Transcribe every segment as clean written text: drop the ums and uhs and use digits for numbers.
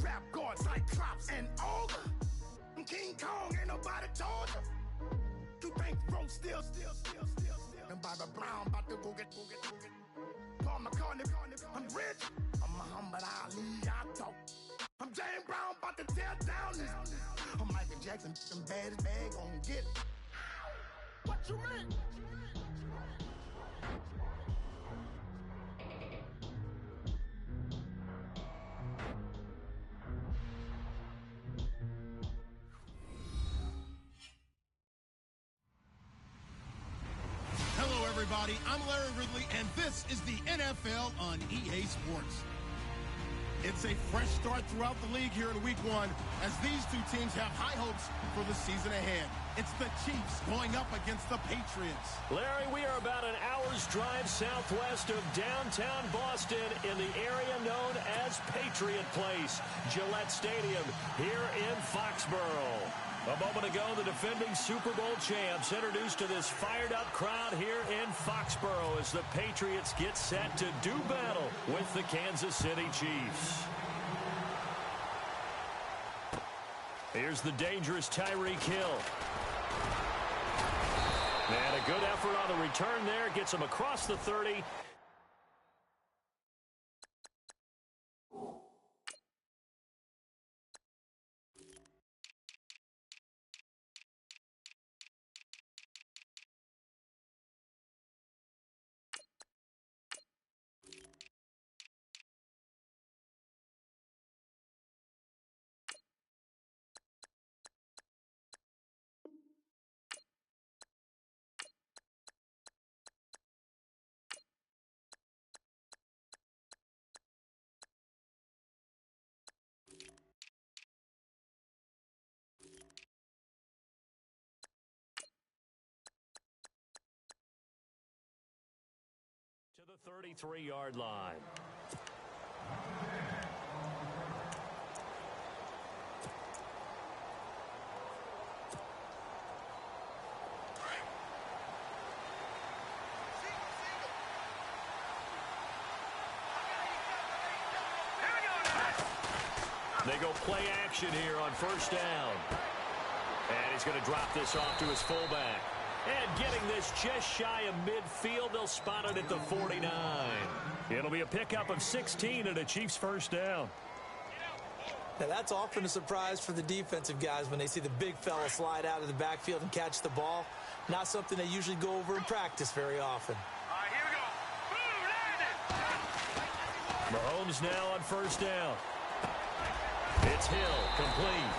Rap guards like Clops and Ogre. I'm King Kong, ain't nobody told you. You think Rose still. And Bobby Brown about to go get. Paul McCartney, I'm rich. I'm Muhammad Ali, I talk. I'm James Brown, about to tear down this. I'm Michael Jackson, them bad gon' get. What you mean? Hello, everybody. I'm Larry Ridley, and this is the NFL on EA Sports. It's a fresh start throughout the league here in Week 1 as these two teams have high hopes for the season ahead. It's the Chiefs going up against the Patriots. Larry, we are about an hour's drive southwest of downtown Boston in the area known as Patriot Place, Gillette Stadium, here in Foxborough. A moment ago, the defending Super Bowl champs introduced to this fired-up crowd here in Foxborough as the Patriots get set to do battle with the Kansas City Chiefs. Here's the dangerous Tyreek Hill. And a good effort on the return there. Gets him across the 30. To the 33-yard line. They go play action here on first down. And he's going to drop this off to his fullback. And getting this just shy of midfield, they'll spot it at the 49. It'll be a pickup of 16 and a Chiefs first down. Now that's often a surprise for the defensive guys when they see the big fella slide out of the backfield and catch the ball. Not something they usually go over in practice very often. All right, here we go. Boom, Mahomes now on first down. It's Hill, complete.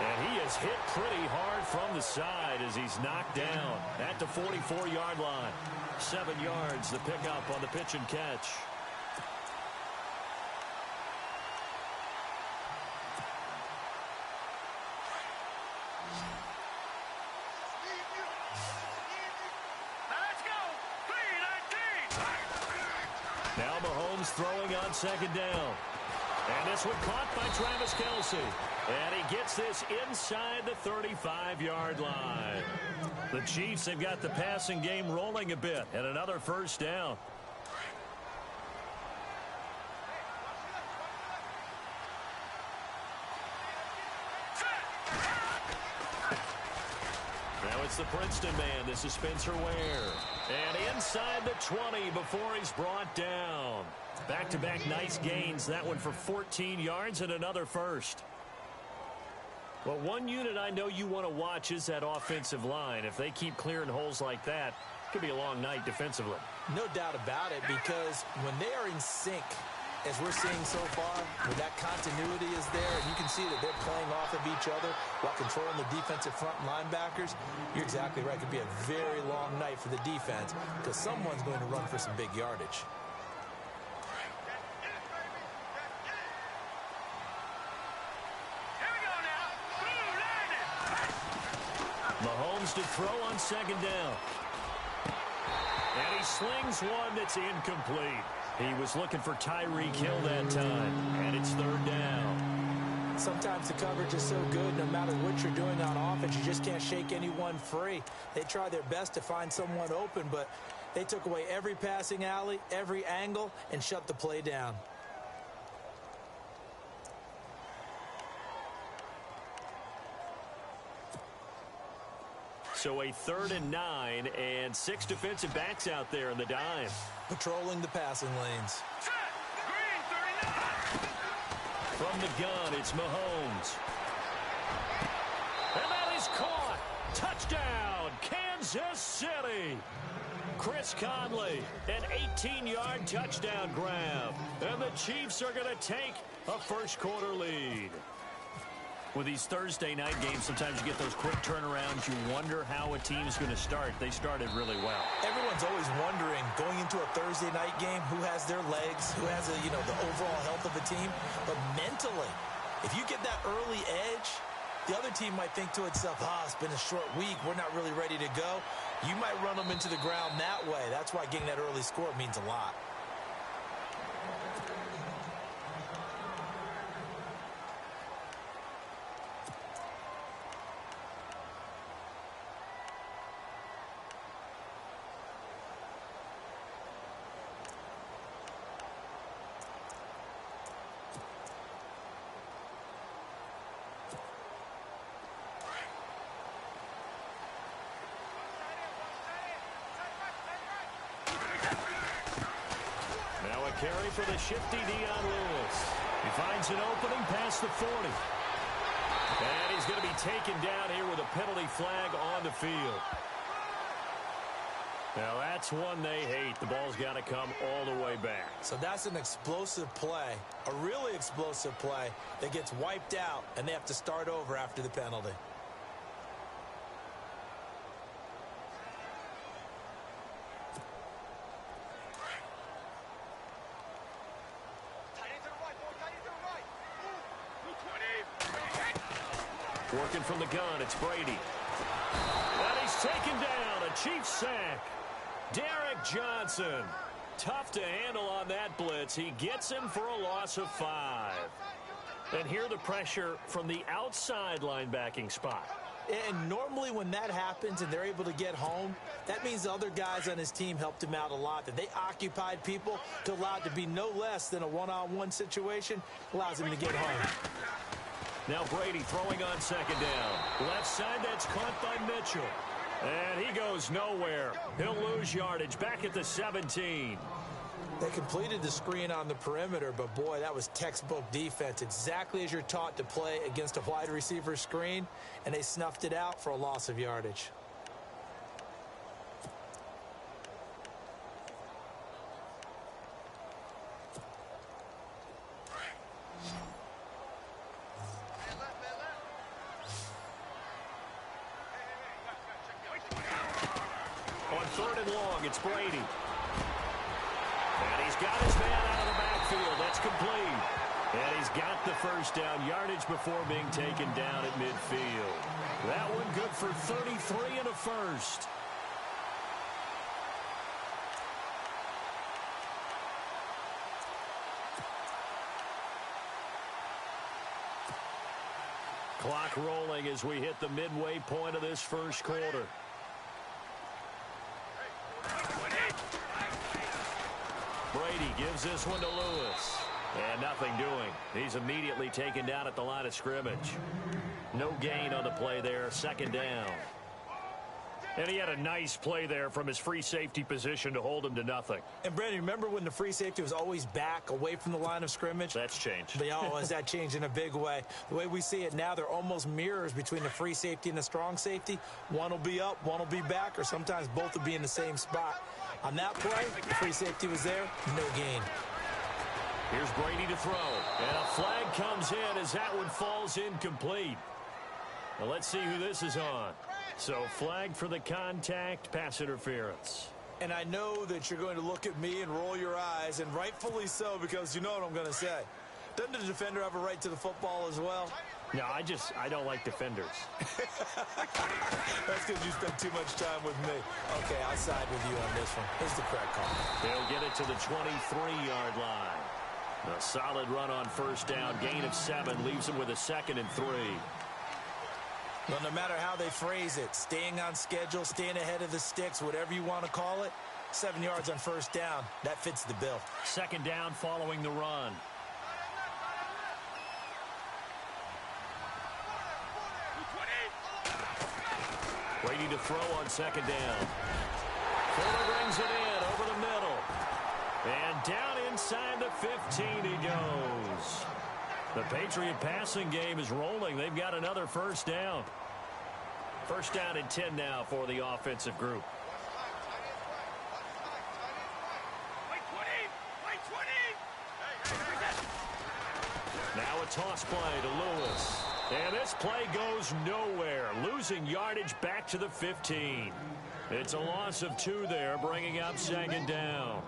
And he is hit pretty hard from the side as he's knocked down at the 44-yard line. 7 yards, the pickup on the pitch and catch. Let's go. Now Mahomes throwing on second down. And this one caught by Travis Kelce. And he gets this inside the 35-yard line. The Chiefs have got the passing game rolling a bit. And another first down. Now it's the Princeton man. This is Spencer Ware. And inside the 20 before he's brought down. Back-to-back nice gains. That one for 14 yards and another first. Well, one unit I know you want to watch is that offensive line. If they keep clearing holes like that, it could be a long night defensively. No doubt about it, because when they are in sync, as we're seeing so far, when that continuity is there, and you can see that they're playing off of each other while controlling the defensive front linebackers, you're exactly right. It could be a very long night for the defense because someone's going to run for some big yardage. Mahomes to throw on second down. And he slings one that's incomplete. He was looking for Tyreek Hill that time. And it's third down. Sometimes the coverage is so good, no matter what you're doing on offense, you just can't shake anyone free. They try their best to find someone open, but they took away every passing alley, every angle, and shut the play down. So a 3rd and 9 and 6 defensive backs out there in the dime. Patrolling the passing lanes. Set. Green 39. From the gun, it's Mahomes. And that is caught. Touchdown, Kansas City. Chris Conley, an 18-yard touchdown grab. And the Chiefs are going to take a first-quarter lead. With these Thursday night games, sometimes you get those quick turnarounds. You wonder how a team is going to start. They started really well. Everyone's always wondering, going into a Thursday night game, who has their legs, who has the overall health of the team. But mentally, if you get that early edge, the other team might think to itself, it's been a short week. We're not really ready to go. You might run them into the ground that way. That's why getting that early score means a lot. Carry for the shifty Dion Lewis. He finds an opening past the 40. And he's going to be taken down here with a penalty flag on the field. Now that's one they hate. The ball's got to come all the way back. So that's an explosive play, a really explosive play that gets wiped out, and they have to start over after the penalty. Working from the gun, it's Brady. And he's taken down, a Chiefs sack. Derek Johnson. Tough to handle on that blitz. He gets him for a loss of 5. And here the pressure from the outside linebacking spot. And normally when that happens and they're able to get home, that means the other guys on his team helped him out a lot. That they occupied people to allow it to be no less than a one-on-one situation, allows him to get home. Now Brady throwing on second down. Left side, that's caught by Mitchell. And he goes nowhere. He'll lose yardage back at the 17. They completed the screen on the perimeter, but boy, that was textbook defense. Exactly as you're taught to play against a wide receiver screen, and they snuffed it out for a loss of yardage. On 3rd and long, it's Brady. And he's got his man out of the backfield. That's complete. And he's got the first down, yardage before being taken down at midfield. That one good for 33 and a first. Clock rolling as we hit the midway point of this first quarter. Brady gives this one to Lewis. And nothing doing. He's immediately taken down at the line of scrimmage. No gain on the play there. Second down. And he had a nice play there from his free safety position to hold him to nothing. And Brandon, remember when the free safety was always back away from the line of scrimmage? That's changed. But has that changed in a big way? The way we see it now, they're almost mirrors between the free safety and the strong safety. One will be up, one will be back, or sometimes both will be in the same spot. On that play, the free safety was there, no gain. Here's Brady to throw. And a flag comes in as that one falls incomplete. Now let's see who this is on. So flag for the contact, pass interference. And I know that you're going to look at me and roll your eyes, and rightfully so, because you know what I'm going to say. Doesn't the defender have a right to the football as well? No, I don't like defenders. That's because you spent too much time with me. Okay, I'll side with you on this one. Here's the correct call. They'll get it to the 23-yard line. A solid run on first down. Gain of 7 leaves them with a 2nd and 3. Well, no matter how they phrase it, staying on schedule, staying ahead of the sticks, whatever you want to call it, 7 yards on first down, that fits the bill. Second down following the run. Ready to throw on second down. Fuller brings it in over the middle. And down inside the 15 he goes. The Patriot passing game is rolling. They've got another first down. First down and 10 now for the offensive group. Now a toss play to Lewis. And this play goes nowhere. Losing yardage back to the 15. It's a loss of 2 there, bringing up second down.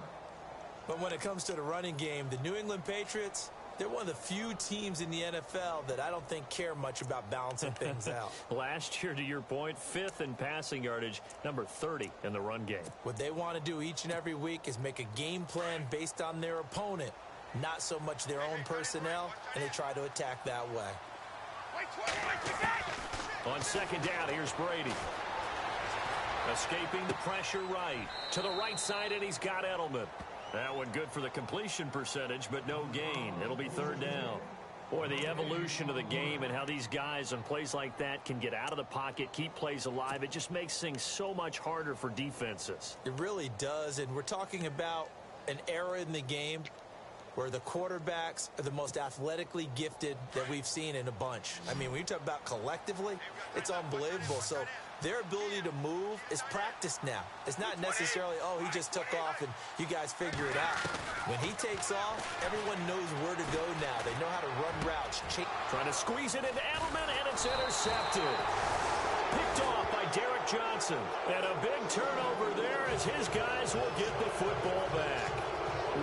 But when it comes to the running game, the New England Patriots, they're one of the few teams in the NFL that I don't think care much about balancing things out. Last year, to your point, 5th in passing yardage, number 30 in the run game. What they want to do each and every week is make a game plan based on their opponent, not so much their own personnel, and they try to attack that way. On second down, here's Brady. Escaping the pressure right. To the right side, and he's got Edelman. That one good for the completion percentage, but no gain. It'll be third down. Boy, the evolution of the game and how these guys on plays like that can get out of the pocket, keep plays alive, it just makes things so much harder for defenses. It really does, and we're talking about an era in the game where the quarterbacks are the most athletically gifted that we've seen in a bunch. I mean, when you talk about collectively, it's unbelievable. So their ability to move is practiced now. It's not necessarily, oh, he just took off and you guys figure it out. When he takes off, everyone knows where to go now. They know how to run routes. Trying to squeeze it into Edelman, and it's intercepted. Picked off by Derek Johnson. And a big turnover there as his guys will get the football back.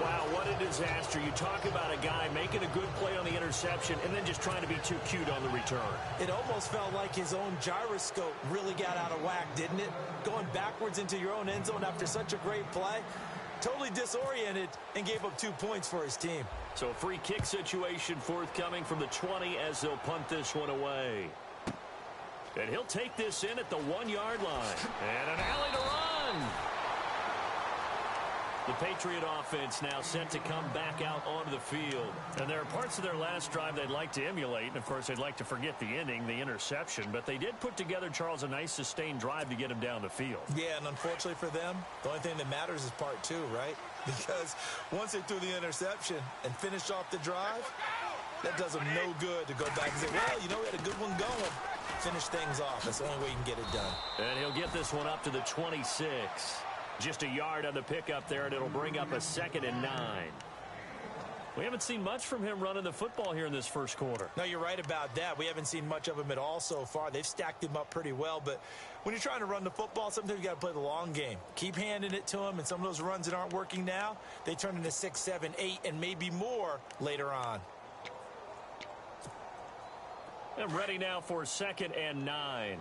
Wow, what a disaster. You talk about a guy making a good play on the interception and then just trying to be too cute on the return. It almost felt like his own gyroscope really got out of whack, didn't it? Going backwards into your own end zone after such a great play. Totally disoriented and gave up 2 points for his team. So a free kick situation forthcoming from the 20 as they'll punt this one away. And he'll take this in at the 1-yard line. And an alley to run. The Patriot offense now set to come back out onto the field. And there are parts of their last drive they'd like to emulate. And, of course, they'd like to forget the ending, the interception. But they did put together, Charles, a nice sustained drive to get him down the field. Yeah, and unfortunately for them, the only thing that matters is part 2, right? Because once they threw the interception and finished off the drive, that does them no good to go back and say, well, you know, we had a good one going. Finish things off. That's the only way you can get it done. And he'll get this one up to the 26. Just a yard on the pickup there, and it'll bring up a 2nd and 9. We haven't seen much from him running the football here in this first quarter. No, you're right about that. We haven't seen much of him at all so far. They've stacked him up pretty well, but when you're trying to run the football, sometimes you got to play the long game. Keep handing it to him, and some of those runs that aren't working now, they turn into 6, 7, 8, and maybe more later on. And ready now for 2nd and 9.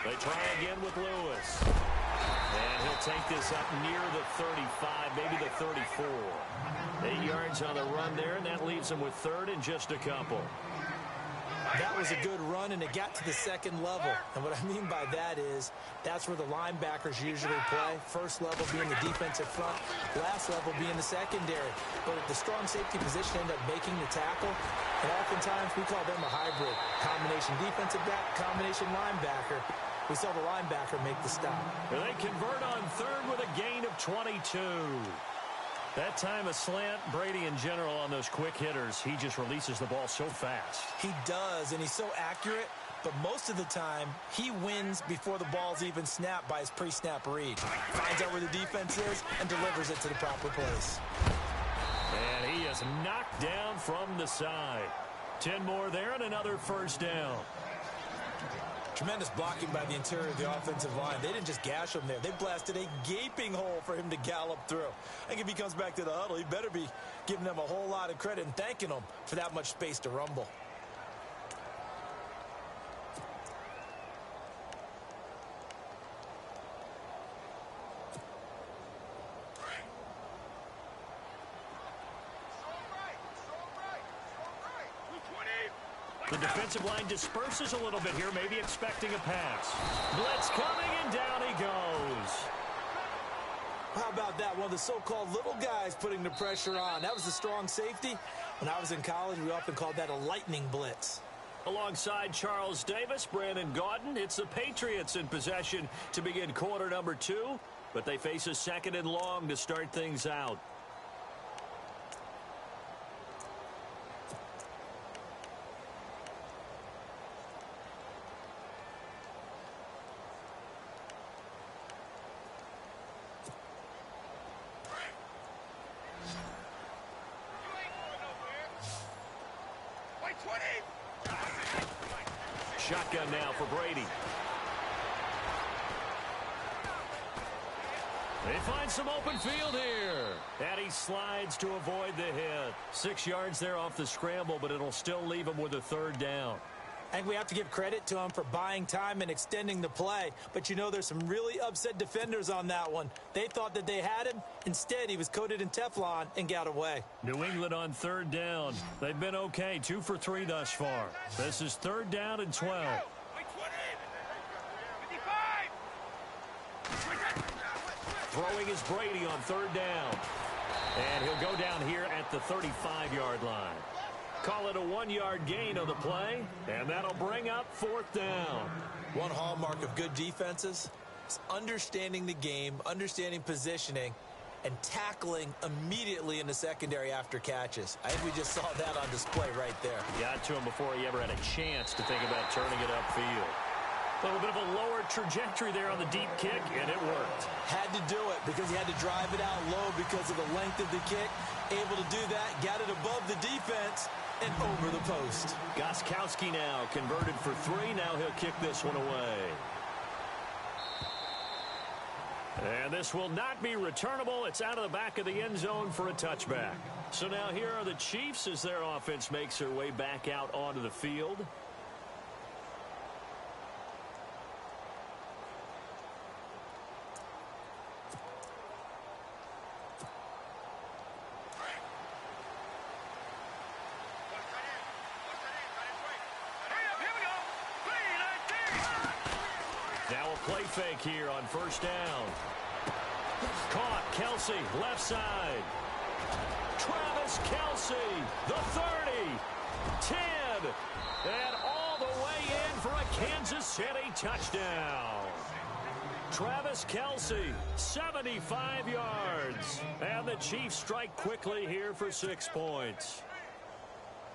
They try again with Lewis. And he'll take this up near the 35, maybe the 34. 8 yards on the run there, and that leaves them with 3rd and just a couple. That was a good run, and it got to the 2nd level. And what I mean by that is that's where the linebackers usually play. First level being the defensive front, last level being the secondary. But the strong safety position ended up making the tackle. And oftentimes we call them a hybrid. Combination defensive back, combination linebacker. We saw the linebacker make the stop. And they convert on 3rd with a gain of 22. That time a slant. Brady in general on those quick hitters, he just releases the ball so fast. He does, and he's so accurate, but most of the time he wins before the ball's even snapped by his pre-snap read. Finds out where the defense is and delivers it to the proper place. And he is knocked down from the side. 10 more there and another first down. Tremendous blocking by the interior of the offensive line. They didn't just gash him there. They blasted a gaping hole for him to gallop through. I think if he comes back to the huddle, he better be giving them a whole lot of credit and thanking them for that much space to rumble. The defensive line disperses a little bit here, maybe expecting a pass. Blitz coming, and down he goes. How about that? One of the so-called little guys putting the pressure on. That was the strong safety. When I was in college, we often called that a lightning blitz. Alongside Charles Davis, Brandon Gaudin, it's the Patriots in possession to begin quarter number 2, but they face a 2nd and long to start things out. Shotgun now for Brady. They find some open field here. And he slides to avoid the hit. 6 yards there off the scramble, but it'll still leave him with a 3rd down. I think we have to give credit to him for buying time and extending the play. But, you know, there's some really upset defenders on that one. They thought that they had him. Instead, he was coated in Teflon and got away. New England on 3rd down. They've been okay, 2 for 3 thus far. This is 3rd down and 12. Throwing is Brady on 3rd down. And he'll go down here at the 35-yard line. Call it a 1-yard gain on the play, and that'll bring up 4th down. One hallmark of good defenses is understanding the game, understanding positioning, and tackling immediately in the secondary after catches. I think we just saw that on display right there. Got to him before he ever had a chance to think about turning it upfield. A little bit of a lower trajectory there on the deep kick, and it worked. Had to do it because he had to drive it out low because of the length of the kick. Able to do that, got it above the defense and over the post. Gostkowski now converted for 3. Now he'll kick this one away. And this will not be returnable. It's out of the back of the end zone for a touchback. So now here are the Chiefs as their offense makes their way back out onto the field. Play fake here on 1st down. Caught. Kelsey, left side. Travis Kelsey, the 30, 10, and all the way in for a Kansas City touchdown. Travis Kelsey, 75 yards. And the Chiefs strike quickly here for 6 points.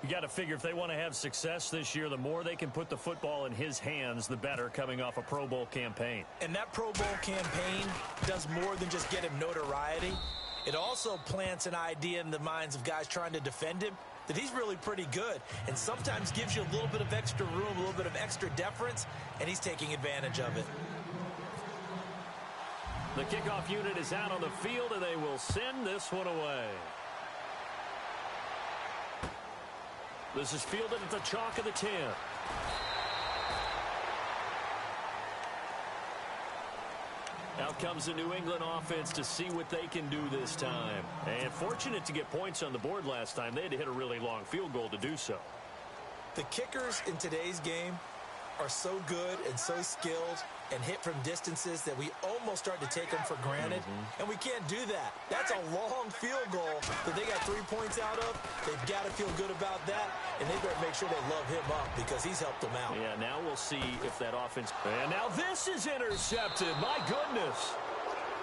You got to figure if they want to have success this year, the more they can put the football in his hands, the better, coming off a Pro Bowl campaign. And that Pro Bowl campaign does more than just get him notoriety. It also plants an idea in the minds of guys trying to defend him that he's really pretty good, and sometimes gives you a little bit of extra room, a little bit of extra deference, and he's taking advantage of it. The kickoff unit is out on the field, and they will send this one away. This is fielded at the chalk of the 10. Out comes the New England offense to see what they can do this time. And fortunate to get points on the board last time. They had to hit a really long field goal to do so. The kickers in today's game are so good and so skilled and hit from distances that we almost start to take them for granted. And we can't do that. That's a long field goal that they got 3 points out of. They've got to feel good about that, and they better make sure they love him up because he's helped them out. Yeah, now we'll see if that offense... And now this is intercepted. My goodness.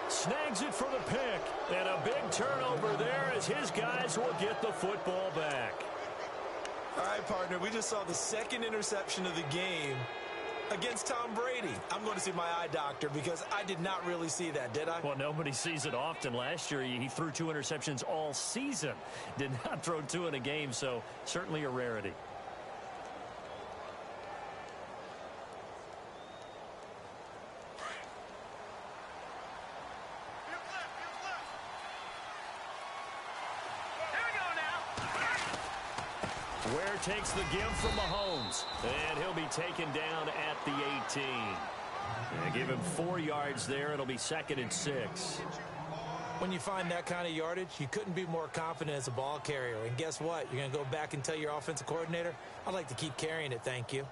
Snags it for the pick. And a big turnover there as his guys will get the football back. All right, partner, we just saw the 2nd interception of the game against Tom Brady. I'm going to see my eye doctor because I did not really see that, did I? Well, nobody sees it often. Last year, he threw 2 interceptions all season. Did not throw 2 in a game, so certainly a rarity. Ware takes the give from Mahomes, and he'll be taken down at the 18. And give him 4 yards there. It'll be 2nd and 6. When you find that kind of yardage, you couldn't be more confident as a ball carrier. And guess what? You're going to go back and tell your offensive coordinator, I'd like to keep carrying it, thank you.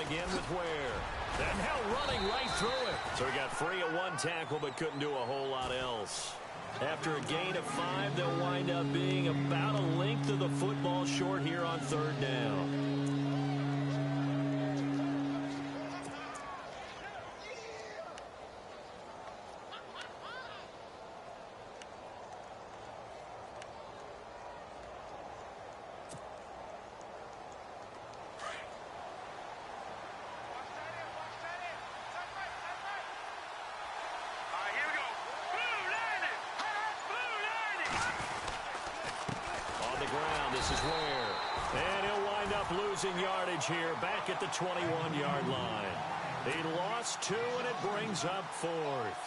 again with Ware. And now running right through it. So he got free of one tackle but couldn't do a whole lot else. After a gain of 5, they'll wind up being about a length of the football short here on third down. This is Ware. And he'll wind up losing yardage here back at the 21-yard line. He lost 2, and it brings up 4th.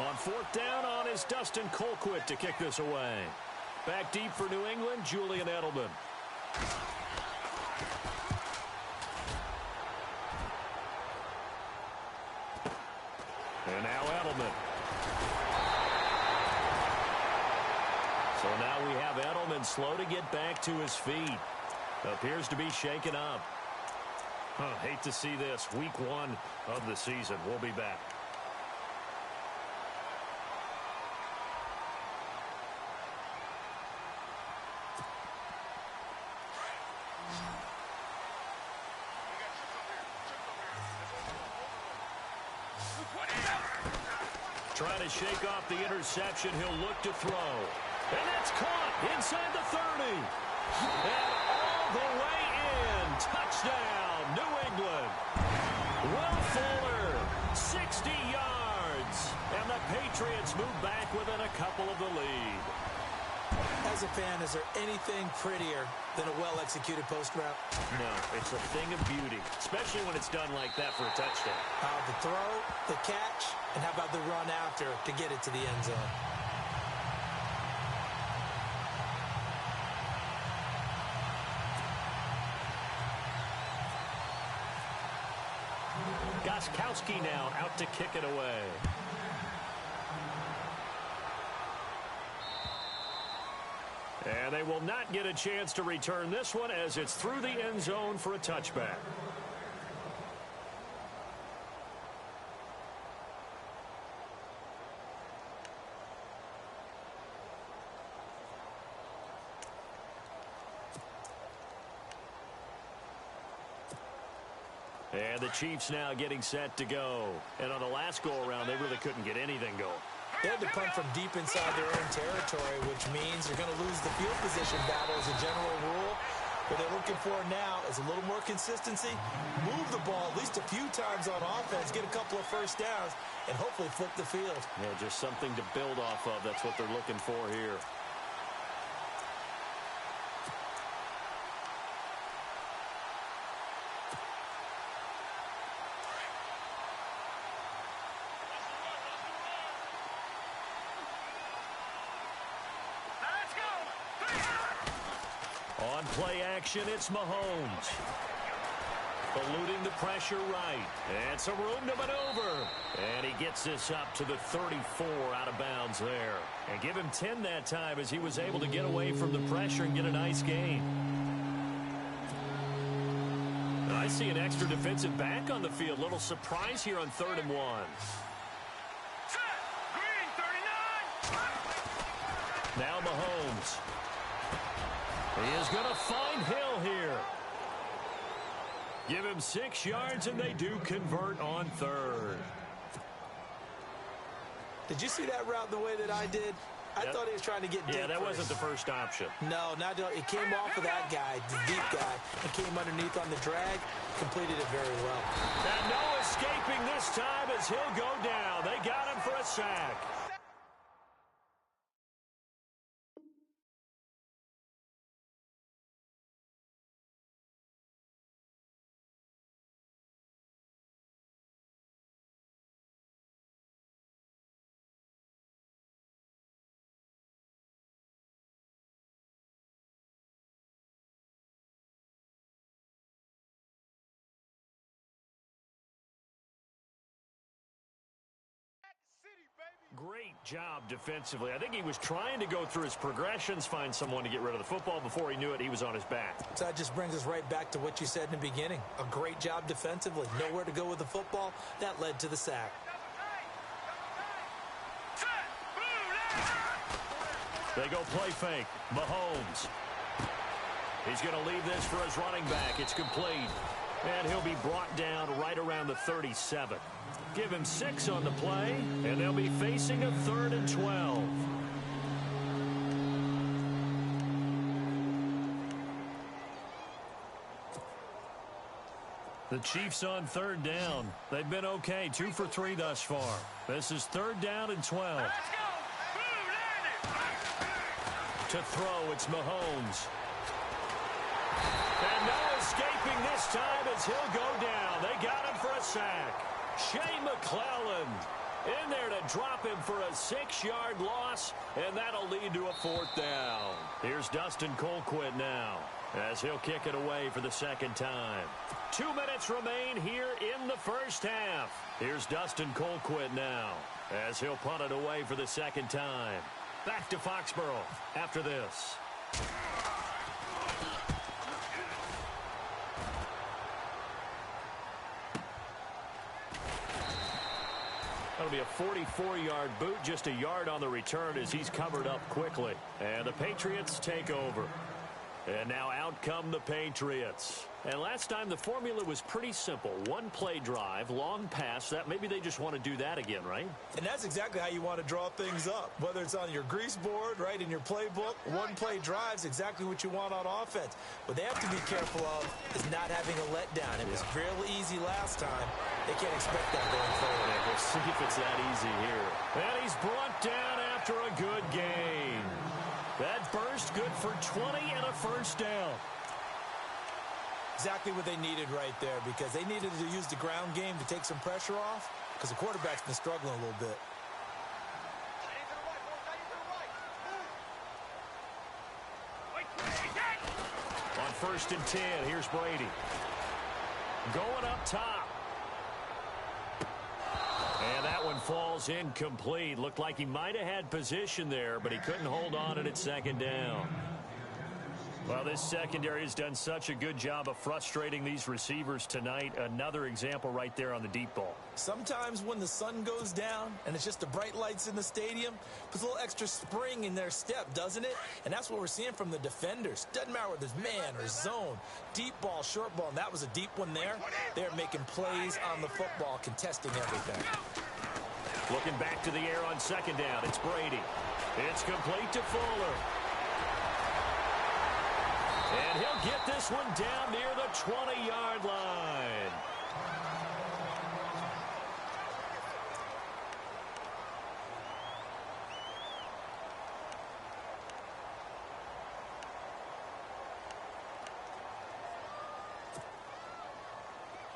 On 4th down on is Dustin Colquitt to kick this away. Back deep for New England, Julian Edelman. And now Edelman. So now we have Edelman slow to get back to his feet. Appears to be shaken up. Hate to see this. Week 1 of the season. We'll be back. Trying to shake off the interception. He'll look to throw. And that's caught inside the 30. And all the way in. Touchdown, New England. Will Fuller, 60 yards. And the Patriots move back within a couple of the lead. As a fan, is there anything prettier than a well-executed post route? No, it's a thing of beauty, especially when it's done like that for a touchdown. The throw, the catch, and how about the run after to get it to the end zone? Gostkowski now out to kick it away. And they will not get a chance to return this one as it's through the end zone for a touchback. And the Chiefs now getting set to go. And on the last go-around, they really couldn't get anything going. They had to punt from deep inside their own territory, which means you're going to lose the field position battle as a general rule. What they're looking for now is a little more consistency, move the ball at least a few times on offense, get a couple of first downs, and hopefully flip the field. Yeah, just something to build off of. That's what they're looking for here. On play action, it's Mahomes. Eluding the pressure right. And some room to maneuver. And he gets this up to the 34 out of bounds there. And give him 10 that time as he was able to get away from the pressure and get a nice gain. And I see an extra defensive back on the field. Little surprise here on 3rd and 1. Green 39. Now Mahomes. He is going to find Hill here. Give him 6 yards, and they do convert on 3rd. Did you see that route the way that I did? I thought he was trying to get deep. Yeah, that first. wasn't the first option. No, it came off of that guy, the deep guy, and came underneath on the drag, completed it very well. And no escaping this time as he'll go down. They got him for a sack. great job defensively. I think he was trying to go through his progressions, find someone to get rid of the football. Before he knew it, he was on his back. So that just brings us right back to what you said in the beginning. A great job defensively. Nowhere to go with the football. That led to the sack. They go play fake. Mahomes. He's going to leave this for his running back. It's complete. And he'll be brought down right around the 37. Give him 6 on the play, and they'll be facing a 3rd and 12. The Chiefs on 3rd down. They've been okay, 2 for 3 thus far. This is 3rd down and 12. To throw, it's Mahomes. And no escaping this time as he'll go down. They got him for a sack. Shea McClellan in there to drop him for a 6-yard loss, and that'll lead to a 4th down. Here's Dustin Colquitt now as he'll kick it away for the 2nd time. 2 minutes remain here in the first half. Here's Dustin Colquitt now as he'll punt it away for the 2nd time. Back to Foxborough after this. That'll be a 44-yard boot, just a yard on the return as he's covered up quickly. And the Patriots take over. And now out come the Patriots. And last time the formula was pretty simple. 1 play drive, long pass. That maybe they just want to do that again, right? And that's exactly how you want to draw things up. Whether it's on your grease board, right, in your playbook, 1 play drive is exactly what you want on offense. What they have to be careful of is not having a letdown. It was fairly easy last time. They can't expect that going forward. Yeah, we'll see if it's that easy here. And he's brought down after a good gain. That burst good for 20 and a 1st down. Exactly what they needed right there, because they needed to use the ground game to take some pressure off, because the quarterback's been struggling a little bit. On 1st and 10, here's Brady. Going up top. And that one falls incomplete. Looked like he might have had position there, but he couldn't hold on at 2nd down. Well, this secondary has done such a good job of frustrating these receivers tonight. Another example right there on the deep ball. Sometimes when the sun goes down and it's just the bright lights in the stadium, puts a little extra spring in their step, doesn't it? And that's what we're seeing from the defenders. Doesn't matter whether it's man or zone, deep ball, short ball, and that was a deep one there. They're making plays on the football, contesting everything. Looking back to the air on 2nd down, it's Brady. It's complete to Fuller. And he'll get this one down near the 20-yard line.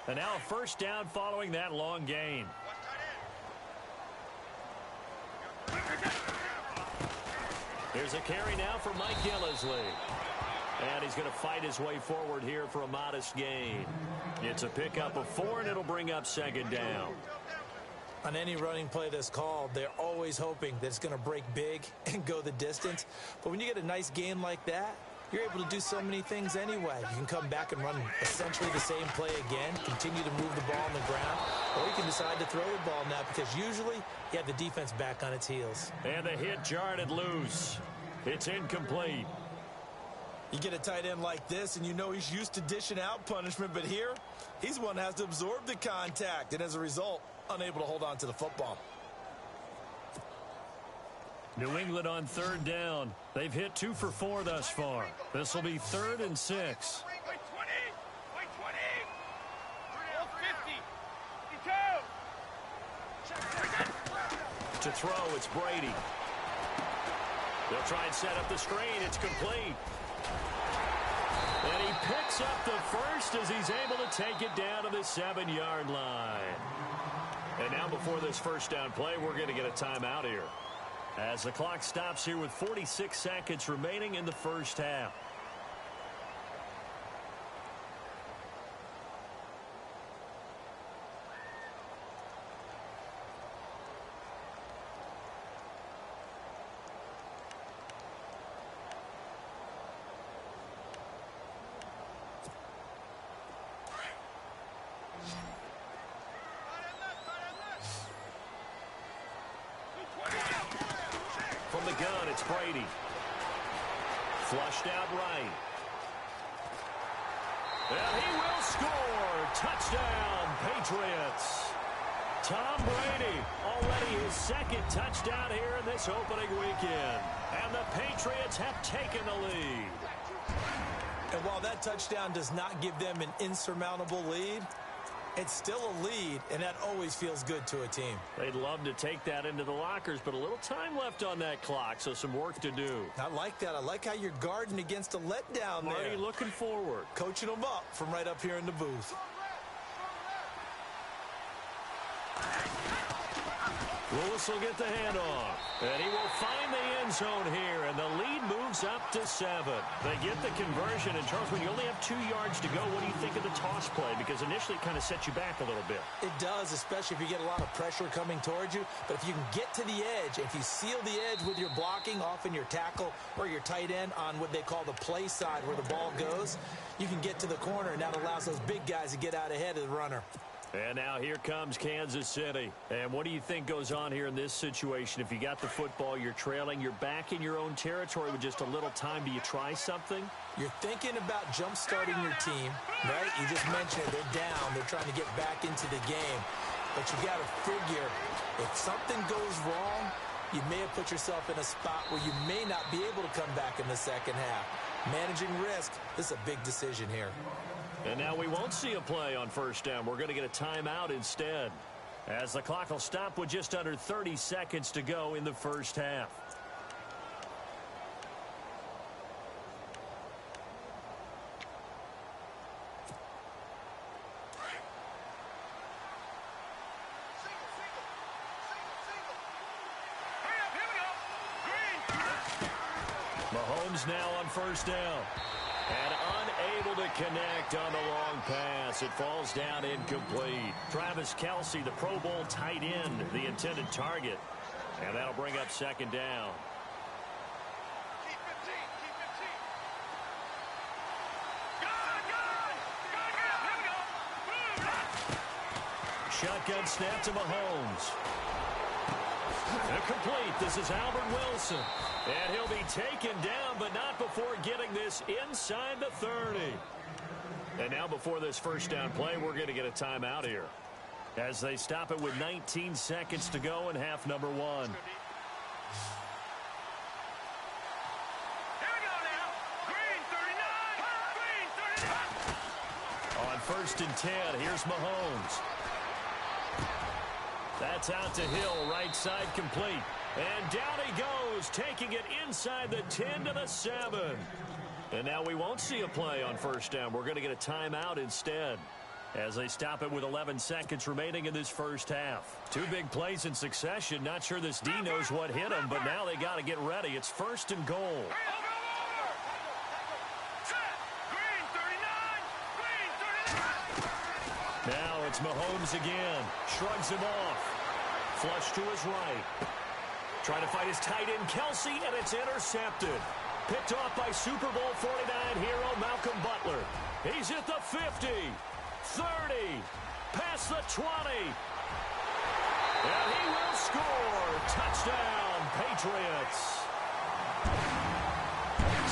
And now a 1st down following that long gain. Here's a carry now for Mike Gillisley. And he's going to fight his way forward here for a modest gain. It's a pickup of 4, and it'll bring up 2nd down. On any running play that's called, they're always hoping that it's going to break big and go the distance. But when you get a nice gain like that, you're able to do so many things anyway. You can come back and run essentially the same play again, continue to move the ball on the ground, or you can decide to throw the ball now because usually you have the defense back on its heels. And the hit jarred it loose. It's incomplete. You get a tight end like this, and you know he's used to dishing out punishment, but here, he's the one that has to absorb the contact, and as a result, unable to hold on to the football. New England on 3rd down. They've hit 2 for 4 thus far. This will be 3rd and 6. To throw, it's Brady. They'll try and set up the screen. It's complete. And he picks up the first as he's able to take it down to the 7-yard line. And now before this 1st down play, we're going to get a timeout here, as the clock stops here with 46 seconds remaining in the first half. From the gun, it's Brady. Flushed out right. And he will score. Touchdown, Patriots. Tom Brady, already his second touchdown here in this opening weekend. And the Patriots have taken the lead. And while that touchdown does not give them an insurmountable lead, it's still a lead, and that always feels good to a team. They'd love to take that into the lockers, but a little time left on that clock, so some work to do. I like that. I like how you're guarding against a letdown there. Marty looking forward. Coaching them up from right up here in the booth. Lewis will get the handoff, and he will find the end zone here, and the lead moves up to 7. They get the conversion, and Charles, when you only have 2 yards to go, what do you think of the toss play? Because initially it kind of sets you back a little bit. It does, especially if you get a lot of pressure coming towards you, but if you can get to the edge, if you seal the edge with your blocking, often your tackle or your tight end on what they call the play side where the ball goes, you can get to the corner, and that allows those big guys to get out ahead of the runner. And now here comes Kansas City. And what do you think goes on here in this situation? If you got the football, you're trailing, you're back in your own territory with just a little time. Do you try something? You're thinking about jump-starting your team, right? You just mentioned it. They're down. They're trying to get back into the game. But you got to figure, if something goes wrong, you may have put yourself in a spot where you may not be able to come back in the second half. Managing risk, this is a big decision here. And now we won't see a play on first down. We're going to get a timeout instead, as the clock will stop with just under 30 seconds to go in the first half. Mahomes now on first down. And unable to connect on the long pass. It falls down incomplete. Travis Kelce, the Pro Bowl tight end, the intended target. And that'll bring up second down. Keep 15. Gun. Here we go. Shotgun snap to Mahomes. Incomplete. This is Albert Wilson. And he'll be taken down, but not before getting this inside the 30. And now before this first down play, we're going to get a timeout here, as they stop it with 19 seconds to go in half number 1. Here we go now. Green 39. On first and 10, here's Mahomes. That's out to Hill, right side complete. And down he goes, taking it inside the 10 to the 7. And now we won't see a play on first down. We're going to get a timeout instead, as they stop it with 11 seconds remaining in this first half. 2 big plays in succession. Not sure this D knows what hit him, but now they got to get ready. It's first and goal. Now it's Mahomes again. Shrugs him off. Flush to his right. Trying to fight his tight end, Kelce, and it's intercepted. Picked off by Super Bowl 49 hero Malcolm Butler. He's at the 50, 30, past the 20. And he will score. Touchdown, Patriots.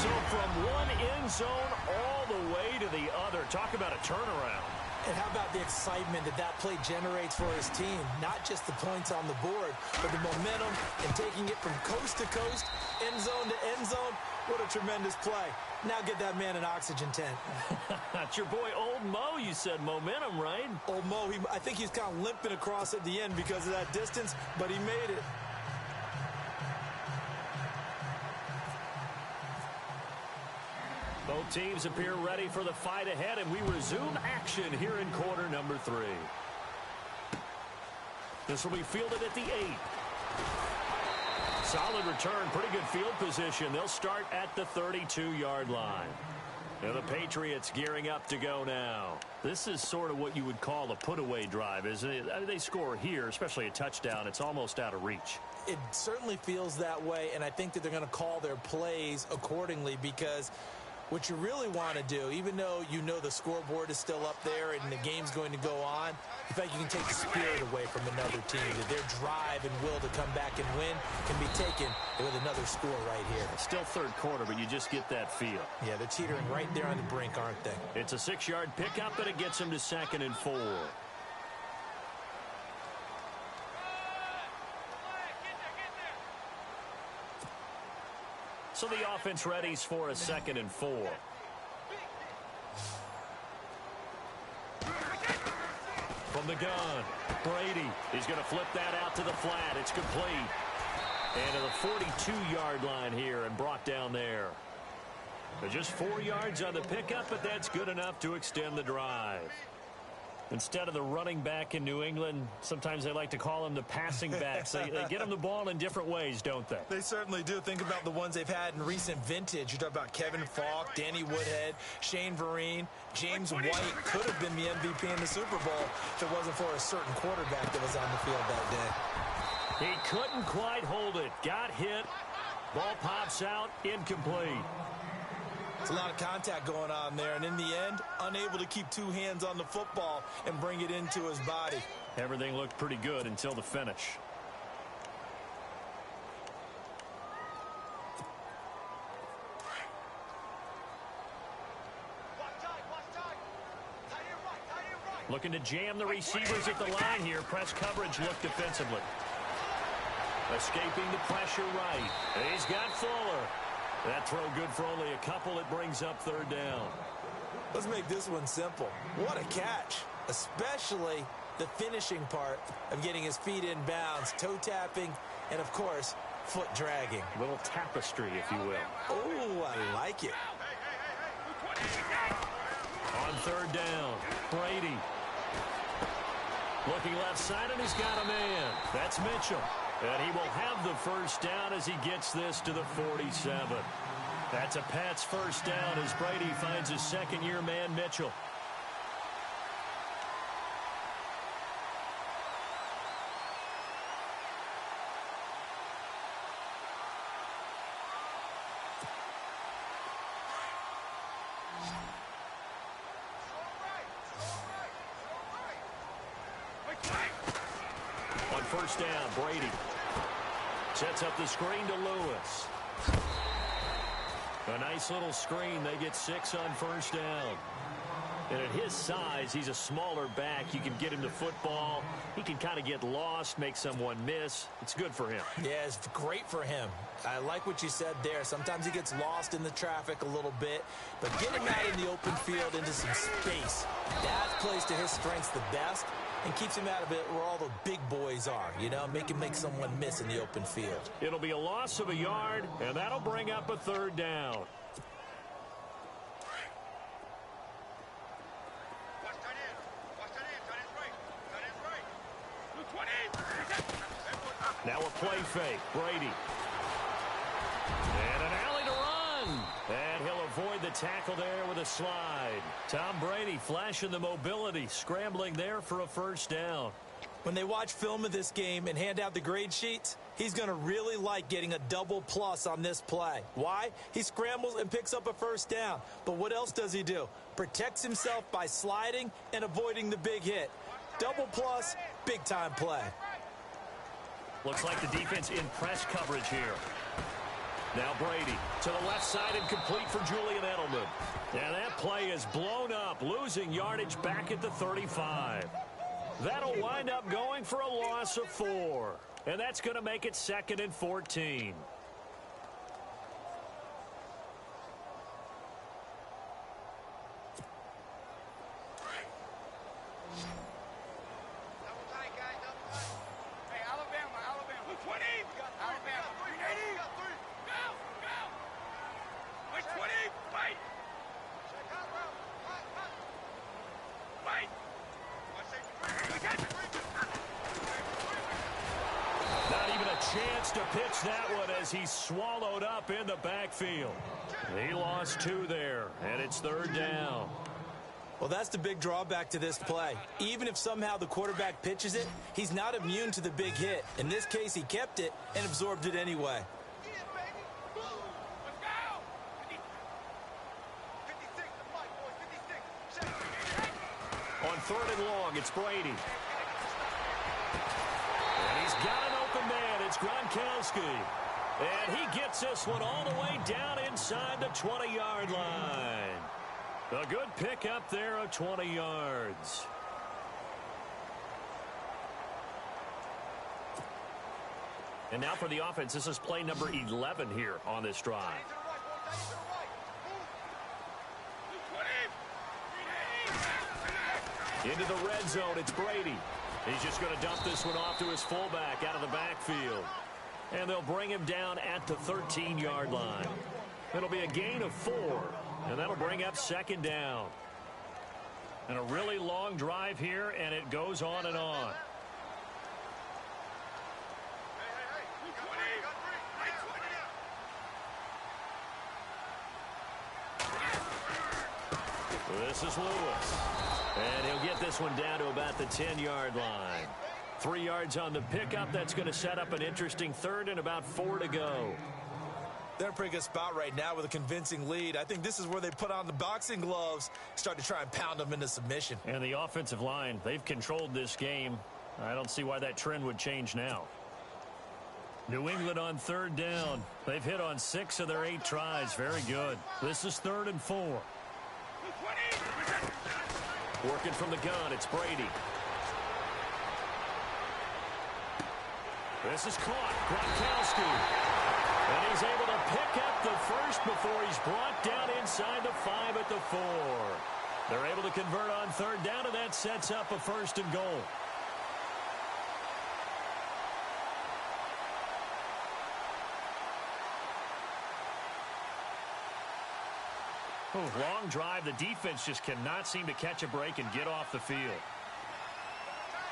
So from one end zone all the way to the other. Talk about a turnaround. And how about the excitement that play generates for his team? Not just the points on the board, but the momentum and taking it from coast to coast, end zone to end zone. What a tremendous play. Now get that man an oxygen tent. It's your boy Old Mo, you said. Momentum, right? Old Mo, I think he's kind of limping across at the end because of that distance, but he made it. Both teams appear ready for the fight ahead, and we resume action here in quarter number 3. This will be fielded at the 8. Solid return, pretty good field position. They'll start at the 32-yard line. And the Patriots gearing up to go now. This is sort of what you would call a put-away drive, isn't it? I mean, they score here, especially a touchdown. It's almost out of reach. It certainly feels that way, and I think that they're going to call their plays accordingly because What you really want to do, even though you know the scoreboard is still up there and the game's going to go on, you think you can take the spirit away from another team, that their drive and will to come back and win can be taken with another score right here. It's still third quarter, but you just get that feel. Yeah, they're teetering right there on the brink, aren't they? It's a 6-yard pickup, and it gets them to 2nd and 4. So the offense readies for a 2nd and 4. From the gun, Brady. He's going to flip that out to the flat. It's complete. And to the 42-yard line here and brought down there. Just 4 yards on the pickup, but that's good enough to extend the drive. Instead of the running back in New England, sometimes they like to call them the passing backs. They get them the ball in different ways, don't they? They certainly do. Think about the ones they've had in recent vintage. You talk about Kevin Falk, Danny Woodhead, Shane Vereen, James White could have been the MVP in the Super Bowl if it wasn't for a certain quarterback that was on the field that day. He couldn't quite hold it. Got hit. Ball pops out. Incomplete. It's a lot of contact going on there, and in the end, unable to keep 2 hands on the football and bring it into his body. Everything looked pretty good until the finish. Looking to jam the receivers at the line here. Press coverage look defensively. Escaping the pressure right. He's got Fuller. That throw good for only a couple. It brings up 3rd down. Let's make this one simple. What a catch, especially the finishing part of getting his feet in bounds, toe tapping, and, of course, foot dragging. A little tapestry, if you will. Oh, I like it. On 3rd down, Brady. Looking left side, and he's got a man. That's Mitchell. And he will have the 1st down as he gets this to the 47. That's a Pats 1st down as Brady finds his 2nd-year man, Mitchell. On 1st down, Brady sets up the screen to Lewis. A nice little screen. They get 6 on 1st down. And at his size, he's a smaller back. You can get him the football. He can kind of get lost, make someone miss. It's good for him. Yeah, it's great for him. I like what you said there. Sometimes he gets lost in the traffic a little bit, but get him out in the open field into some space. That plays to his strengths the best and keeps him out of it where all the big boys are, you know, make him make someone miss in the open field. It'll be a loss of a yard, and that'll bring up a 3rd down. Now a play fake. Brady. And an alley to run. And he'll avoid the tackle there with a slide. Tom Brady flashing the mobility, scrambling there for a 1st down. When they watch film of this game and hand out the grade sheets, he's going to really like getting a double plus on this play. Why? He scrambles and picks up a 1st down. But what else does he do? Protects himself by sliding and avoiding the big hit. Double plus, big-time play. Looks like the defense in press coverage here. Now Brady to the left side and complete for Julian Edelman. And that play is blown up, losing yardage back at the 35. That'll wind up going for a loss of 4. And that's going to make it 2nd and 14. Chance to pitch that one as he's swallowed up in the backfield. He lost 2 there, and it's 3rd down. Well, that's the big drawback to this play. Even if somehow the quarterback pitches it, he's not immune to the big hit. In this case, he kept it and absorbed it anyway. third and long. It's Brady. And he's got an open man. It's Gronkowski. And he gets this one all the way down inside the 20-yard line. A good pickup there of 20 yards. And now for the offense, this is play number 11 here on this drive. Into the red zone, it's Brady. He's just going to dump this one off to his fullback out of the backfield. And they'll bring him down at the 13-yard line. It'll be a gain of 4, and that'll bring up second down. And a really long drive here, and it goes on and on. This is Lewis. And he'll get this one down to about the 10-yard line. 3 yards on the pickup. That's going to set up an interesting third and about 4 to go. They're in a pretty good spot right now with a convincing lead. I think this is where they put on the boxing gloves, start to try and pound them into submission. And the offensive line, they've controlled this game. I don't see why that trend would change now. New England on third down. They've hit on 6 of their 8 tries. Very good. This is 3rd and 4. Working from the gun, it's Brady. This is caught. Gronkowski. And he's able to pick up the first before he's brought down inside the 5 at the 4. They're able to convert on third down, and that sets up a 1st and goal. Long drive. The defense just cannot seem to catch a break and get off the field.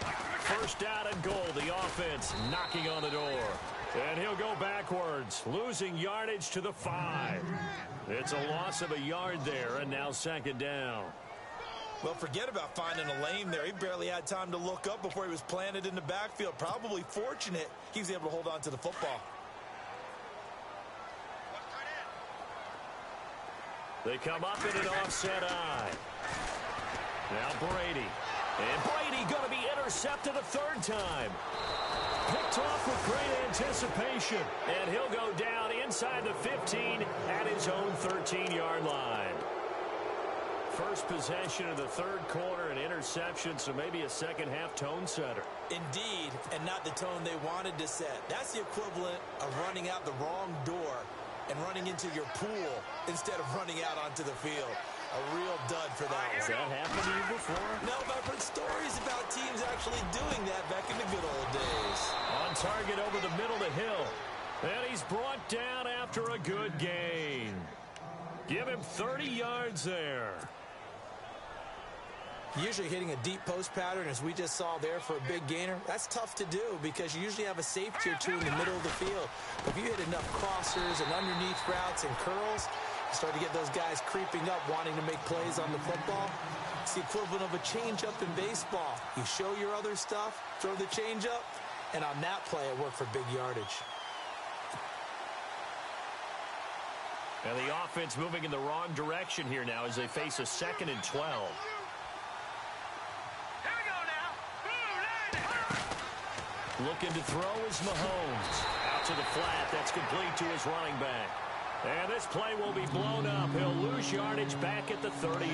1st down and goal. The offense knocking on the door. And he'll go backwards, losing yardage to the 5. It's a loss of a yard there, and now 2nd down. Well, forget about finding a lane there. He barely had time to look up before he was planted in the backfield. Probably fortunate he was able to hold on to the football. They come up in an offset eye. Now Brady. And Brady going to be intercepted a 3rd time. Picked off with great anticipation. And he'll go down inside the 15 at his own 13-yard line. First possession of the 3rd quarter, an interception, so maybe a second-half tone setter. Indeed, and not the tone they wanted to set. That's the equivalent of running out the wrong door and running into your pool instead of running out onto the field. A real dud for that one. Has that happened to you before? No, but I've heard stories about teams actually doing that back in the good old days. On target over the middle to Hill. And he's brought down after a good gain. Give him 30 yards there. Usually hitting a deep post pattern, as we just saw there, for a big gainer, that's tough to do because you usually have a safety or two in the middle of the field. But if you hit enough crossers and underneath routes and curls, you start to get those guys creeping up, wanting to make plays on the football. It's the equivalent of a changeup in baseball. You show your other stuff, throw the changeup, and on that play, it worked for big yardage. And the offense moving in the wrong direction here now as they face a 2nd and 12. Looking to throw is Mahomes. Out to the flat. That's complete to his running back. And this play will be blown up. He'll lose yardage back at the 38.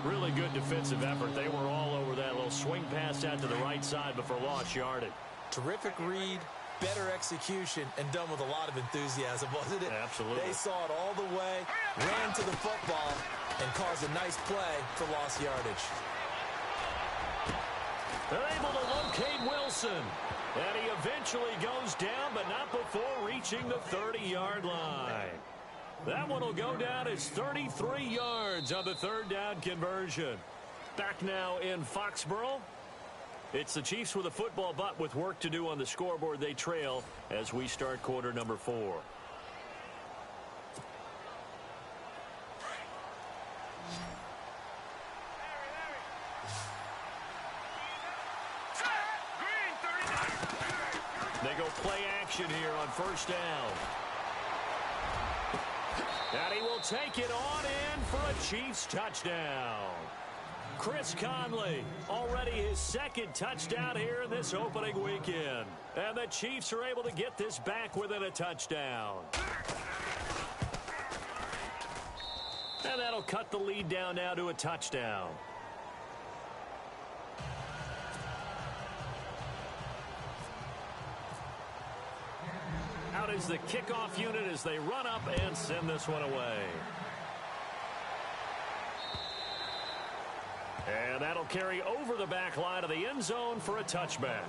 Really good defensive effort. They were all over that little swing pass out to the right side before lost yardage. Terrific read, better execution, and done with a lot of enthusiasm, wasn't it? Absolutely. They saw it all the way, ran to the football, and caused a nice play for lost yardage. They're able to locate Wilson. And he eventually goes down, but not before reaching the 30-yard line. That one will go down as 33 yards on the 3rd down conversion. Back now in Foxborough. It's the Chiefs with a football, but with work to do on the scoreboard. They trail as we start quarter number 4. They go play action here on 1st down. And he will take it on in for a Chiefs touchdown. Chris Conley, already his second touchdown here in this opening weekend. And the Chiefs are able to get this back within a touchdown. And that'll cut the lead down now to a touchdown. Out is the kickoff unit as they run up and send this one away. And that'll carry over the back line of the end zone for a touchback.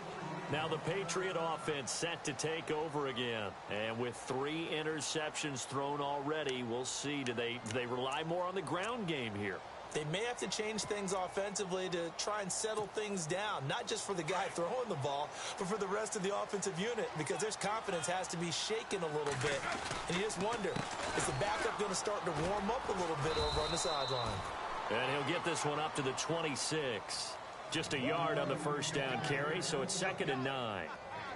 Now the Patriot offense set to take over again. And with 3 interceptions thrown already, we'll see. Do they rely more on the ground game here? They may have to change things offensively to try and settle things down, not just for the guy throwing the ball, but for the rest of the offensive unit, because their confidence has to be shaken a little bit. And you just wonder, is the backup going to start to warm up a little bit over on the sideline? And he'll get this one up to the 26. Just a yard on the first down carry, so it's 2nd and 9.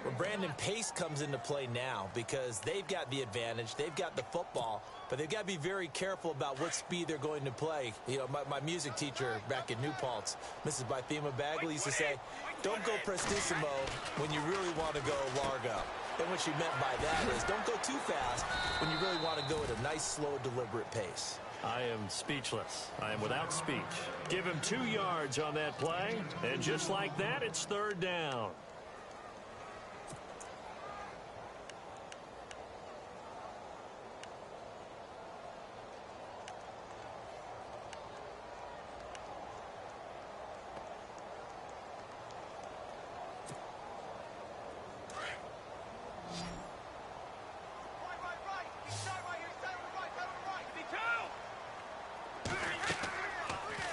Well, Brandon, pace comes into play now because they've got the advantage. They've got the football, but they've got to be very careful about what speed they're going to play. You know, my music teacher back in New Paltz, Mrs. Bythema Bagley, used to say, don't go prestissimo when you really want to go largo. And what she meant by that is don't go too fast when you really want to go at a nice, slow, deliberate pace. I am speechless. I am without speech. Give him 2 yards on that play, and just like that, it's 3rd down.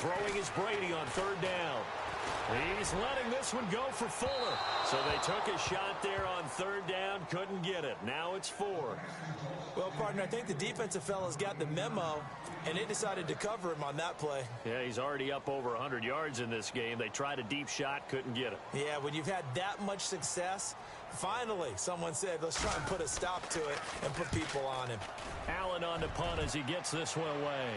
Throwing is Brady on 3rd down. He's letting this one go for Fuller. So they took a shot there on 3rd down, couldn't get it. Now it's 4. Well, partner, I think the defensive fella's got the memo, and they decided to cover him on that play. Yeah, he's already up over 100 yards in this game. They tried a deep shot, couldn't get it. Yeah, when you've had that much success, finally someone said, let's try and put a stop to it and put people on him. Allen on the punt as he gets this one away.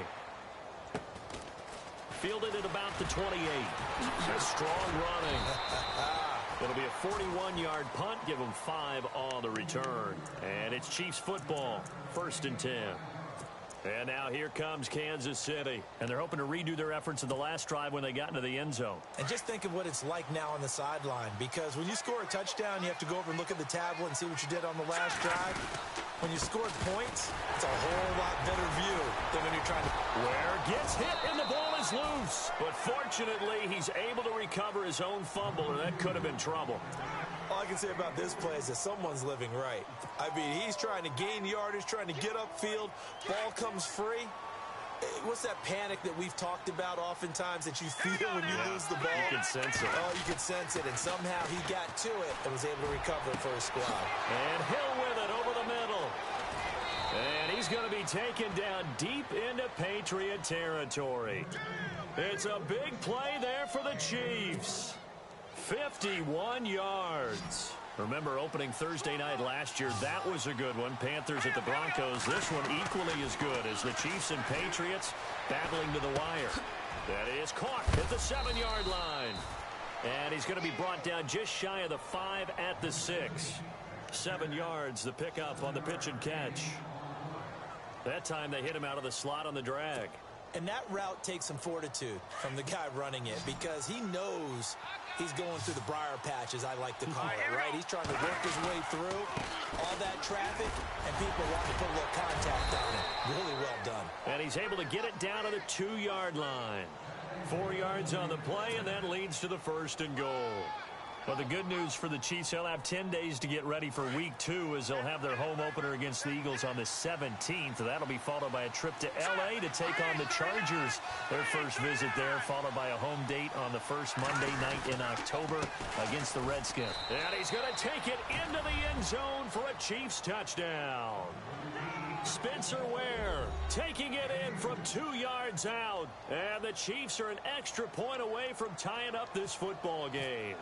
Fielded at about the 28. Strong running. It'll be a 41-yard punt. Give them 5 on the return. And it's Chiefs football. 1st and 10. And now here comes Kansas City. And they're hoping to redo their efforts in the last drive when they got into the end zone. And just think of what it's like now on the sideline. Because when you score a touchdown, you have to go over and look at the tablet and see what you did on the last drive. When you scored points, it's a whole lot better view than when you're trying to... Ware gets hit and the ball is loose. But fortunately, he's able to recover his own fumble, or that could have been trouble. All I can say about this play is that someone's living right. I mean, he's trying to gain yardage, trying to get upfield. Ball comes free. What's that panic that we've talked about oftentimes that you feel when you lose the ball? You can sense it. Oh, you can sense it. And somehow he got to it and was able to recover for his squad. And Hill with it over the middle. And he's going to be taken down deep into Patriot territory. It's a big play there for the Chiefs. 51 yards. Remember, opening Thursday night last year, that was a good one. Panthers at the Broncos. This one equally as good as the Chiefs and Patriots battling to the wire. That is caught at the 7-yard line. And he's going to be brought down just shy of the 5 at the 6. 7 yards, the pickup on the pitch and catch. That time they hit him out of the slot on the drag. And that route takes some fortitude from the guy running it because he knows he's going through the briar patch, as I like to call it, right? He's trying to work his way through all that traffic, and people want to put a little contact on it. Really well done. And he's able to get it down to the 2-yard line. 4 yards on the play, and that leads to the 1st and goal. Well, the good news for the Chiefs, they'll have 10 days to get ready for Week 2 as they'll have their home opener against the Eagles on the 17th. That'll be followed by a trip to L.A. to take on the Chargers. Their first visit there, followed by a home date on the first Monday night in October against the Redskins. And he's going to take it into the end zone for a Chiefs touchdown. Spencer Ware taking it in from 2 yards out. And the Chiefs are an extra point away from tying up this football game.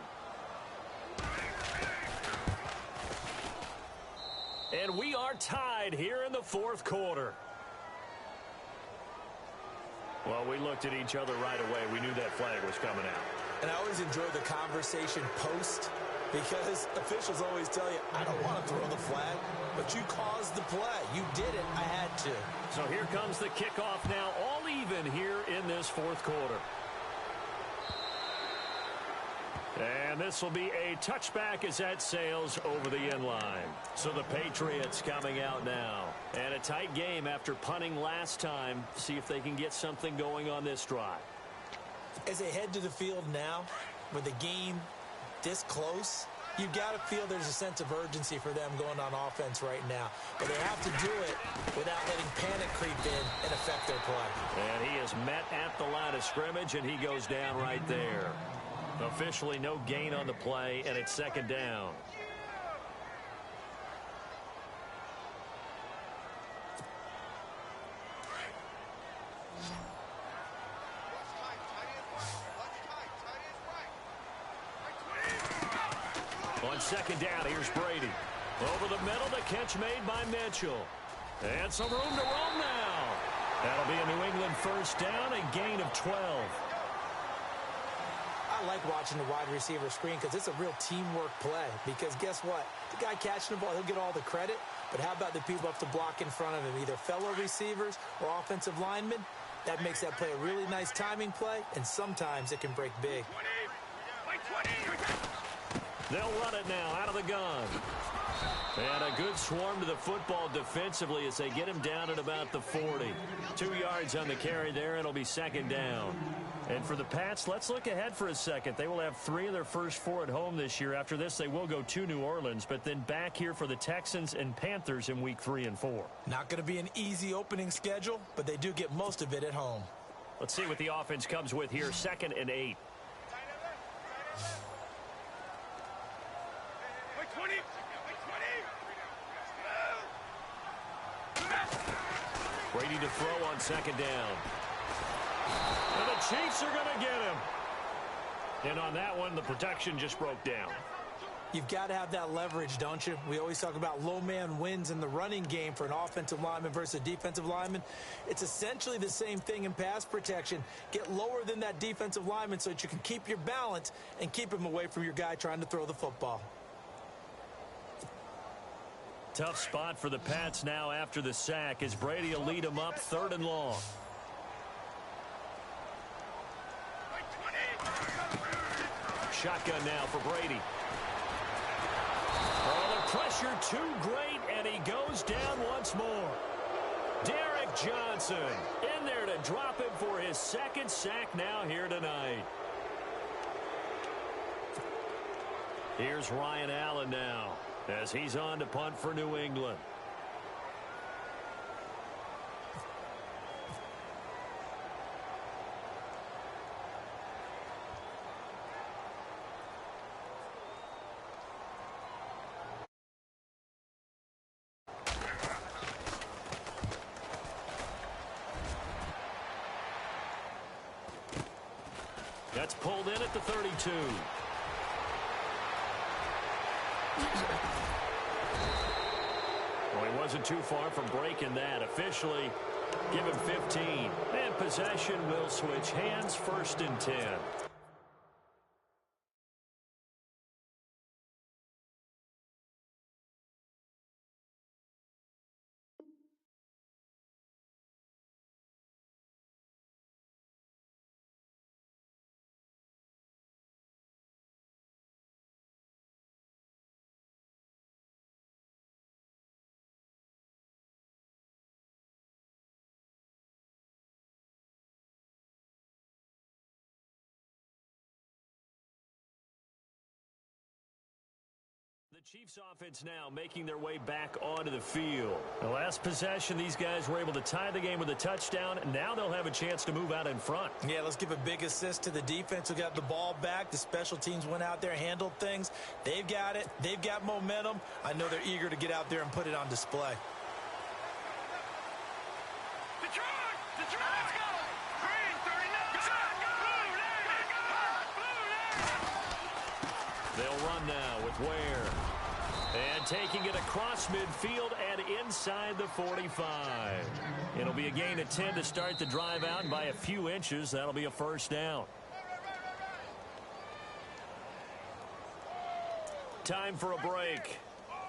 And we are tied here in the 4th quarter. Well, we looked at each other right away. We knew that flag was coming out. And I always enjoy the conversation post because officials always tell you, I don't want to throw the flag, but you caused the play. You did it. I had to. So here comes the kickoff now, all even here in this fourth quarter. And this will be a touchback as that sails over the end line. So the Patriots coming out now. And a tight game after punting last time. See if they can get something going on this drive. As they head to the field now, with the game this close, you've got to feel there's a sense of urgency for them going on offense right now. But they have to do it without letting panic creep in and affect their play. And he is met at the line of scrimmage, and he goes down right there. Officially no gain on the play, and it's second down. On second down, here's Brady. Over the middle, the catch made by Mitchell. And some room to roam now. That'll be a New England first down, a gain of 12. I like watching the wide receiver screen because it's a real teamwork play. Because guess what? The guy catching the ball, he'll get all the credit. But how about the people who have to block in front of him, either fellow receivers or offensive linemen? That makes that play a really nice timing play, and sometimes it can break big. They'll run it now out of the gun. And a good swarm to the football defensively as they get him down at about the 40. 2 yards on the carry there, and it'll be second down. And for the Pats, let's look ahead for a second. They will have 3 of their first 4 at home this year. After this, they will go to New Orleans, but then back here for the Texans and Panthers in week 3 and 4. Not going to be an easy opening schedule, but they do get most of it at home. Let's see what the offense comes with here. 2nd and 8. Brady to throw on second down. And the Chiefs are going to get him. And on that one, the protection just broke down. You've got to have that leverage, don't you? We always talk about low man wins in the running game for an offensive lineman versus a defensive lineman. It's essentially the same thing in pass protection. Get lower than that defensive lineman so that you can keep your balance and keep him away from your guy trying to throw the football. Tough spot for the Pats now after the sack as Brady will lead them up 3rd and long. Shotgun now for Brady. Oh, the pressure too great, and he goes down once more. Derek Johnson in there to drop him for his 2nd sack now here tonight. Here's Ryan Allen now as he's on to punt for New England. That's pulled in at the 32. Well, he wasn't too far from breaking that. Officially, give him 15. And possession will switch hands, 1st and 10. The Chiefs offense now making their way back onto the field. The last possession, these guys were able to tie the game with a touchdown. Now they'll have a chance to move out in front. Yeah, let's give a big assist to the defense who got the ball back. The special teams went out there, handled things. They've got it. They've got momentum. I know they're eager to get out there and put it on display. They'll run now with Ware. And taking it across midfield and inside the 45. It'll be a gain of 10 to start the drive out, and by a few inches, that'll be a first down. Time for a break.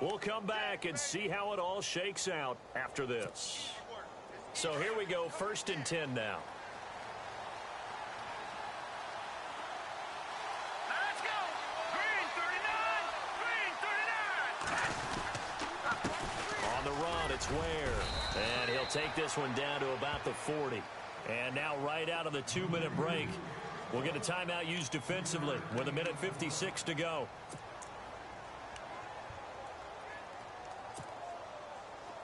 We'll come back and see how it all shakes out after this. So here we go, 1st and 10 now. Let's go. Green 39. Green 39. On the run, it's Ware. And he'll take this one down to about the 40. And now right out of the 2-minute break, we'll get a timeout used defensively with 1:56 to go.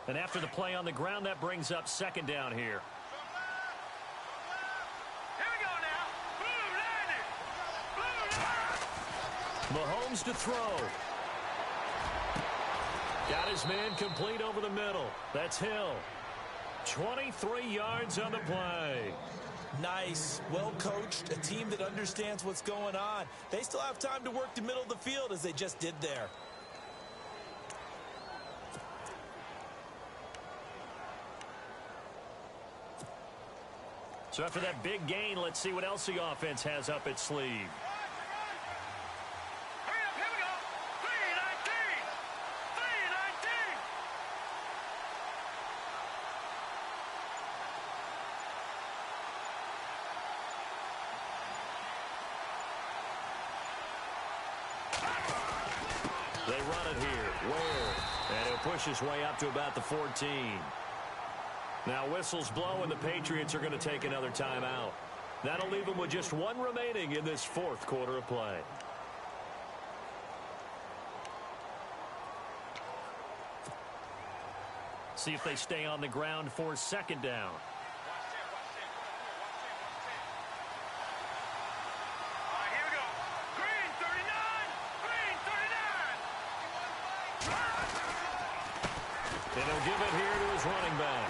And after the play on the ground, that brings up 2nd down here. Here we go now. Blue line it. Blue line. Mahomes to throw. Got his man complete over the middle. That's Hill. 23 yards on the play. Nice. Well coached. A team that understands what's going on. They still have time to work the middle of the field as they just did there. So after that big gain, let's see what else the offense has up its sleeve. Hurry up. Here we go. 319. 319. They run it here. Ware. And he'll push his way up to about the 14. Now whistles blow and the Patriots are going to take another timeout. That'll leave them with just one remaining in this 4th quarter of play. See if they stay on the ground for 2nd down. All right, here we go. Green 39. Green 39. And he'll give it here to his running back.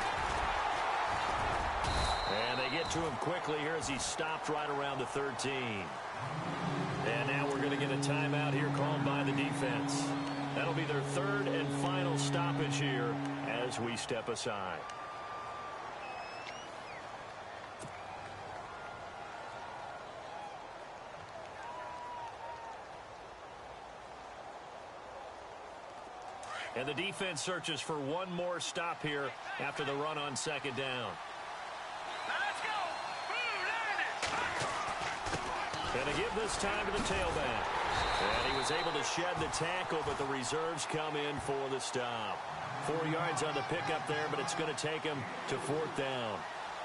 And they get to him quickly here as he stopped right around the 13. And now we're going to get a timeout here called by the defense. That'll be their 3rd and final stoppage here as we step aside. And the defense searches for one more stop here after the run on 2nd down. Let's go. Blue line it. And to give this time to the tailback. And he was able to shed the tackle, but the reserves come in for the stop. 4 yards on the pickup there, but it's going to take him to 4th down.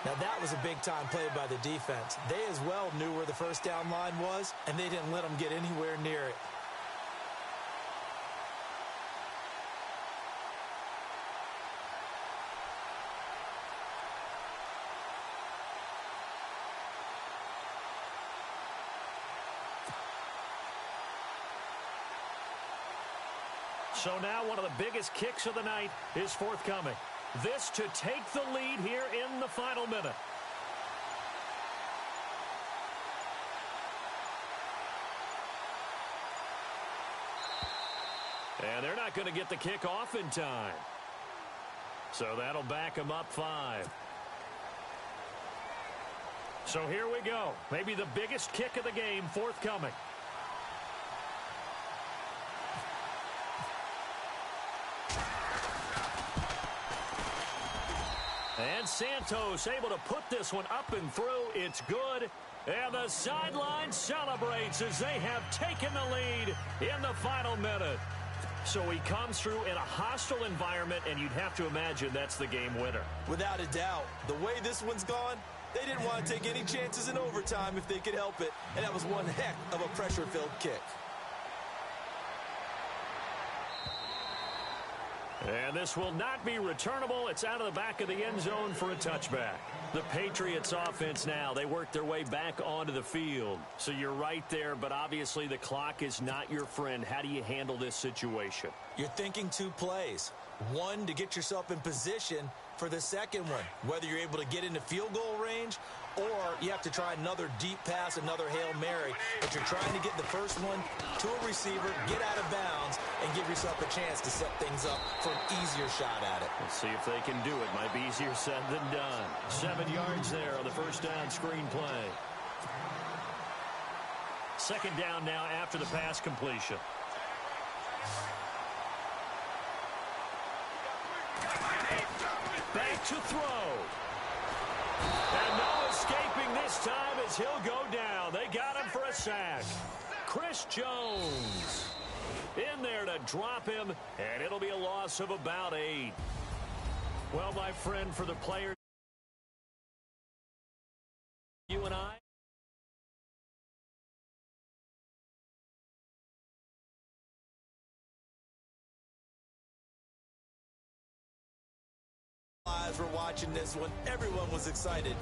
Now that was a big-time play by the defense. They as well knew where the 1st down line was, and they didn't let them get anywhere near it. So now one of the biggest kicks of the night is forthcoming. This to take the lead here in the final minute. And they're not going to get the kick off in time. So that'll back them up 5. So here we go. Maybe the biggest kick of the game forthcoming. And Santos able to put this one up and through. It's good. And the sideline celebrates as they have taken the lead in the final minute. So he comes through in a hostile environment, and you'd have to imagine that's the game winner. Without a doubt. The way this one's gone, they didn't want to take any chances in overtime if they could help it. And that was one heck of a pressure-filled kick. And this will not be returnable. It's out of the back of the end zone for a touchback. The Patriots offense now, they work their way back onto the field. So you're right there, but obviously the clock is not your friend. How do you handle this situation? You're thinking 2 plays. One, to get yourself in position for the second one, whether you're able to get into field goal range or you have to try another deep pass, another Hail Mary. But you're trying to get the first one to a receiver, get out of bounds, and give yourself a chance to set things up for an easier shot at it. Let's see if they can do it. Might be easier said than done. 7 yards there on the first down screen play. Second down now after the pass completion. Back to throw. And no escaping this time as he'll go down. They got him for a sack. Chris Jones in there to drop him, and it'll be a loss of about 8. Well, my friend, for the players, you and I, As we're watching this one, everyone was excited.